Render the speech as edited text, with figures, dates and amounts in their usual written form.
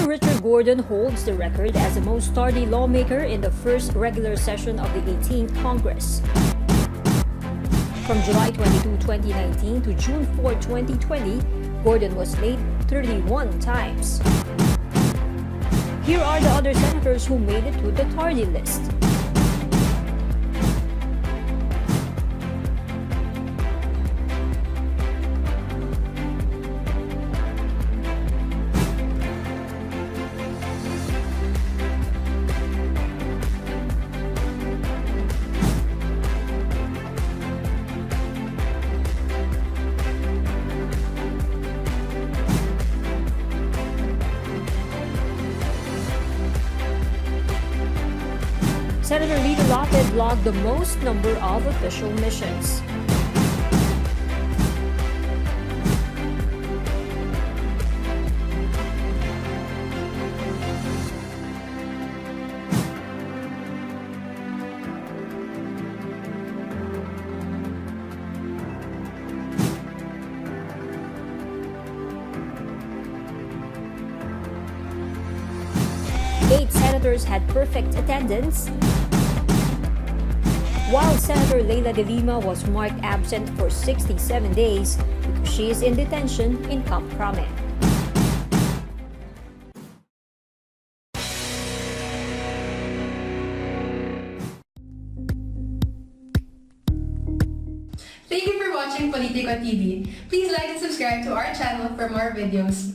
Senator Richard Gordon holds the record as the most tardy lawmaker in the first regular session of the 18th Congress. From July 22, 2019 to June 4, 2020, Gordon was late 31 times. Here are the other senators who made it to the tardy list. Senator Rita Lapid logged the most number of official missions. Eight senators had perfect attendance, while Senator Leila de Lima was marked absent for 67 days because she is in detention in Camp Crame. Thank you for watching Politiko TV. Please like and subscribe to our channel for more videos.